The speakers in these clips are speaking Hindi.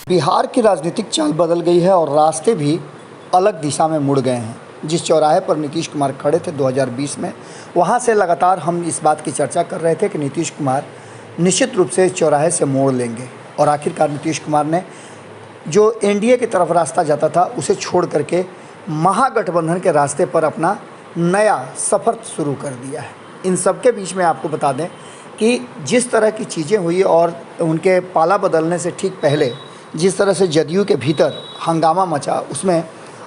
बिहार की राजनीतिक चाल बदल गई है और रास्ते भी अलग दिशा में मुड़ गए हैं। जिस चौराहे पर नीतीश कुमार खड़े थे 2020 में, वहां से लगातार हम इस बात की चर्चा कर रहे थे कि नीतीश कुमार निश्चित रूप से इस चौराहे से मोड़ लेंगे। और आखिरकार नीतीश कुमार ने जो एनडीए की तरफ रास्ता जाता था उसे छोड़ करके महागठबंधन के रास्ते पर अपना नया सफ़र शुरू कर दिया है। इन सब के बीच में आपको बता दें कि जिस तरह की चीज़ें हुई और उनके पाला बदलने से ठीक पहले जिस तरह से जदयू के भीतर हंगामा मचा, उसमें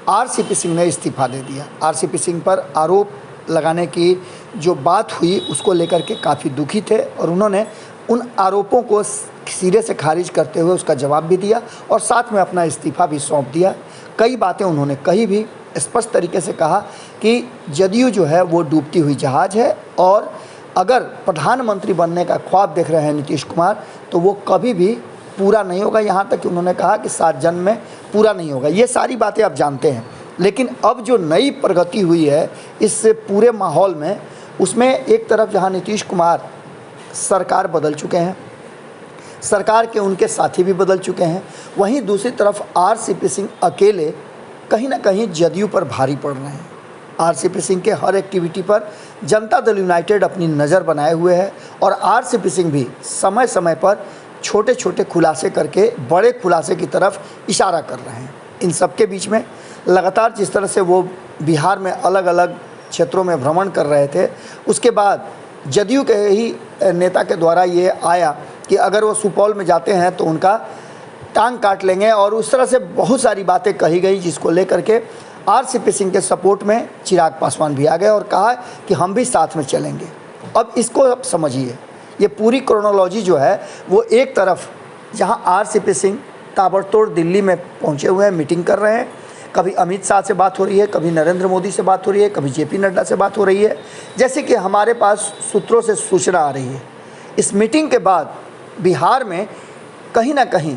आरसीपी सिंह ने इस्तीफ़ा दे दिया। आरसीपी सिंह पर आरोप लगाने की जो बात हुई उसको लेकर के काफ़ी दुखी थे और उन्होंने उन आरोपों को सिरे से खारिज करते हुए उसका जवाब भी दिया और साथ में अपना इस्तीफ़ा भी सौंप दिया। कई बातें उन्होंने कही भी, स्पष्ट तरीके से कहा कि जदयू जो है वो डूबती हुई जहाज़ है और अगर प्रधानमंत्री बनने का ख्वाब देख रहे हैं नीतीश कुमार तो वो कभी भी पूरा नहीं होगा। यहाँ तक कि उन्होंने कहा कि 7 जन्म में पूरा नहीं होगा। ये सारी बातें आप जानते हैं, लेकिन अब जो नई प्रगति हुई है इस पूरे माहौल में, उसमें एक तरफ जहाँ नीतीश कुमार सरकार बदल चुके हैं, सरकार के उनके साथी भी बदल चुके हैं, वहीं दूसरी तरफ आरसीपी सिंह अकेले कहीं ना कहीं जदयू पर भारी पड़ रहे हैं। आरसीपी सिंह के हर एक्टिविटी पर जनता दल यूनाइटेड अपनी नज़र बनाए हुए है और आरसीपी सिंह भी समय समय पर छोटे छोटे खुलासे करके बड़े खुलासे की तरफ इशारा कर रहे हैं। इन सब के बीच में लगातार जिस तरह से वो बिहार में अलग अलग क्षेत्रों में भ्रमण कर रहे थे, उसके बाद जदयू के ही नेता के द्वारा ये आया कि अगर वो सुपौल में जाते हैं तो उनका टांग काट लेंगे और उस तरह से बहुत सारी बातें कही गई, जिसको लेकर के आरसीपी सिंह के सपोर्ट में चिराग पासवान भी आ गए और कहा कि हम भी साथ में चलेंगे। अब इसको आप समझिए, ये पूरी क्रोनोलॉजी जो है वो एक तरफ जहां आरसीपी सिंह ताबड़तोड़ दिल्ली में पहुंचे हुए हैं, मीटिंग कर रहे हैं, कभी अमित शाह से बात हो रही है, कभी नरेंद्र मोदी से बात हो रही है, कभी जेपी नड्डा से बात हो रही है, जैसे कि हमारे पास सूत्रों से सूचना आ रही है। इस मीटिंग के बाद बिहार में कहीं ना कहीं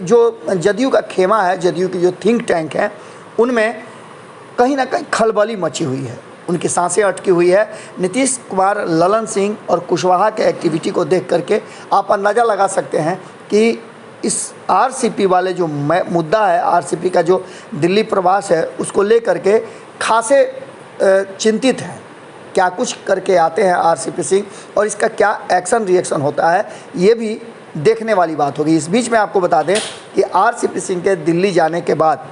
जो जदयू का खेमा है, जदयू की जो थिंक टैंक है, उनमें कहीं ना कहीं खलबली मची हुई है, उनकी सांसें अटकी हुई है। नीतीश कुमार, ललन सिंह और कुशवाहा के एक्टिविटी को देख करके आप अंदाज़ा लगा सकते हैं कि इस आरसीपी वाले जो मुद्दा है, आरसीपी का जो दिल्ली प्रवास है, उसको लेकर के खासे चिंतित हैं। क्या कुछ करके आते हैं आरसीपी सिंह और इसका क्या एक्शन रिएक्शन होता है, ये भी देखने वाली बात होगी। इस बीच में आपको बता दें कि आरसीपी सिंह के दिल्ली जाने के बाद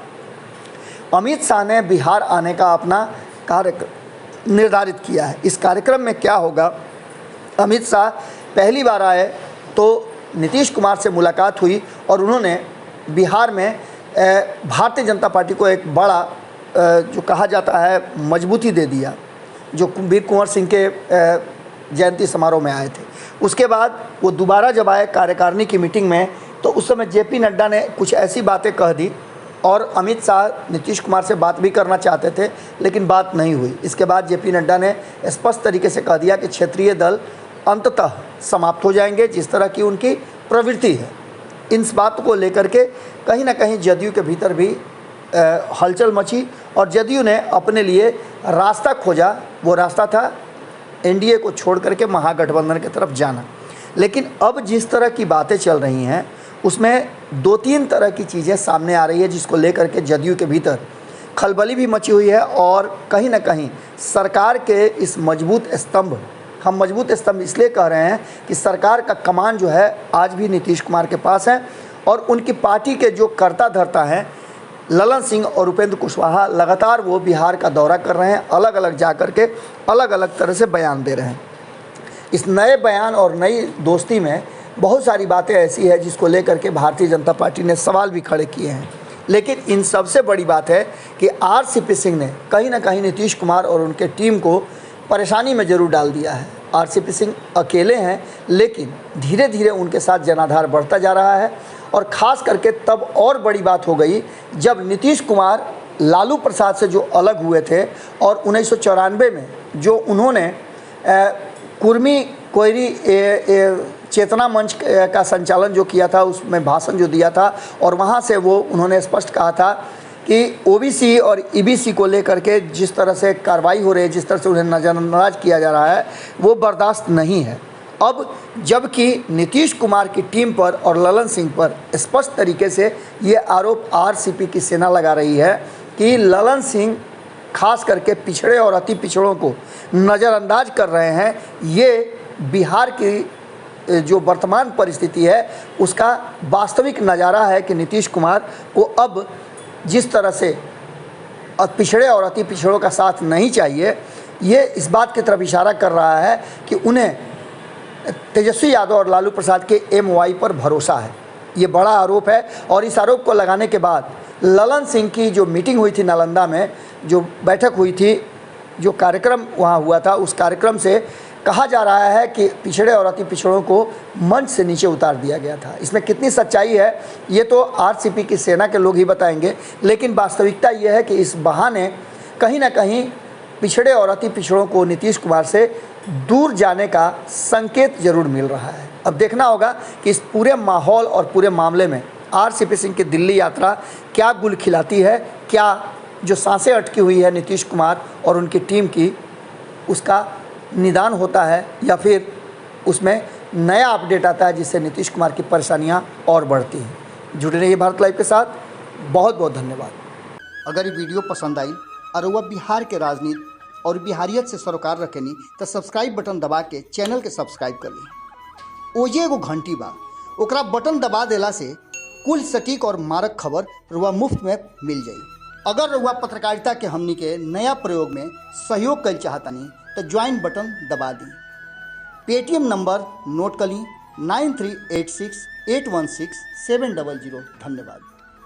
अमित शाह ने बिहार आने का अपना कार्यक्रम निर्धारित किया है। इस कार्यक्रम में क्या होगा, अमित शाह पहली बार आए तो नीतीश कुमार से मुलाकात हुई और उन्होंने बिहार में भारतीय जनता पार्टी को एक बड़ा जो कहा जाता है मजबूती दे दिया, जो वीर कुंवर सिंह के जयंती समारोह में आए थे। उसके बाद वो दोबारा जब आए कार्यकारिणी की मीटिंग में, तो उस समय जेपी नड्डा ने कुछ ऐसी बातें कह दी और अमित शाह नीतीश कुमार से बात भी करना चाहते थे, लेकिन बात नहीं हुई। इसके बाद जेपी नड्डा ने स्पष्ट तरीके से कह दिया कि क्षेत्रीय दल अंततः समाप्त हो जाएंगे, जिस तरह की उनकी प्रवृत्ति है। इन बात को लेकर के कहीं ना कहीं जदयू के भीतर भी हलचल मची और जदयू ने अपने लिए रास्ता खोजा। वो रास्ता था एनडीए को छोड़ करके महागठबंधन की तरफ जाना। लेकिन अब जिस तरह की बातें चल रही हैं उसमें 2-3 तरह की चीज़ें सामने आ रही है, जिसको लेकर के जदयू के भीतर खलबली भी मची हुई है और कहीं ना कहीं सरकार के इस मजबूत स्तंभ, हम मजबूत स्तंभ इसलिए कह रहे हैं कि सरकार का कमान जो है आज भी नीतीश कुमार के पास है और उनकी पार्टी के जो कर्ता धर्ता हैं ललन सिंह और उपेंद्र कुशवाहा, लगातार वो बिहार का दौरा कर रहे हैं, अलग अलग जा कर के अलग अलग तरह से बयान दे रहे हैं। इस नए बयान और नई दोस्ती में बहुत सारी बातें ऐसी है जिसको लेकर के भारतीय जनता पार्टी ने सवाल भी खड़े किए हैं। लेकिन इन सबसे बड़ी बात है कि आरसीपी सिंह ने कहीं ना कहीं नीतीश कुमार और उनके टीम को परेशानी में ज़रूर डाल दिया है। आरसीपी सिंह अकेले हैं, लेकिन धीरे धीरे उनके साथ जनाधार बढ़ता जा रहा है और ख़ास करके तब और बड़ी बात हो गई जब नीतीश कुमार लालू प्रसाद से जो अलग हुए थे और 1994 में जो उन्होंने कुर्मी कोयरी चेतना मंच का संचालन जो किया था, उसमें भाषण जो दिया था और वहाँ से वो उन्होंने स्पष्ट कहा था कि ओबीसी और ईबीसी को लेकर के जिस तरह से कार्रवाई हो रही है, जिस तरह से उन्हें नज़रअंदाज किया जा रहा है, वो बर्दाश्त नहीं है। अब जबकि नीतीश कुमार की टीम पर और ललन सिंह पर स्पष्ट तरीके से ये आरोप आरसीपी की सेना लगा रही है कि ललन सिंह खास करके पिछड़े और अति पिछड़ों को नज़रअंदाज कर रहे हैं। ये बिहार की जो वर्तमान परिस्थिति है उसका वास्तविक नज़ारा है कि नीतीश कुमार को अब जिस तरह से पिछड़े और अति पिछड़ों का साथ नहीं चाहिए, ये इस बात की तरफ इशारा कर रहा है कि उन्हें तेजस्वी यादव और लालू प्रसाद के एमवाई पर भरोसा है। ये बड़ा आरोप है और इस आरोप को लगाने के बाद ललन सिंह की जो मीटिंग हुई थी नालंदा में, जो बैठक हुई थी, जो कार्यक्रम वहाँ हुआ था, उस कार्यक्रम से कहा जा रहा है कि पिछड़े और अति पिछड़ों को मंच से नीचे उतार दिया गया था। इसमें कितनी सच्चाई है ये तो आरसीपी की सेना के लोग ही बताएंगे, लेकिन वास्तविकता ये है कि इस बहाने कहीं ना कहीं पिछड़े और अति पिछड़ों को नीतीश कुमार से दूर जाने का संकेत जरूर मिल रहा है। अब देखना होगा कि इस पूरे माहौल और पूरे मामले में आरसीपी सिंह की दिल्ली यात्रा क्या गुल खिलाती है, क्या जो सांसें अटकी हुई है नीतीश कुमार और उनकी टीम की उसका निदान होता है या फिर उसमें नया अपडेट आता है जिससे नीतीश कुमार की परेशानियां और बढ़ती हैं। जुड़े रहिए भारत लाइव के साथ। बहुत बहुत धन्यवाद। अगर ये वीडियो पसंद आई और वह बिहार के राजनीति और बिहारियत से सरोकार रखेनी तो सब्सक्राइब बटन दबा के चैनल के सब्सक्राइब कर ली। ओजे एगो घंटी बा, ओकरा बटन दबा देला से कुल सटीक और मारक खबर रुआ मुफ्त में मिल जाई। अगर रुआ पत्रकारिता के हमनी के नया प्रयोग में सहयोग कर चाहतनी तो ज्वाइन बटन दबा दी। पेटीएम नंबर नोट कर ली 9386816700। धन्यवाद।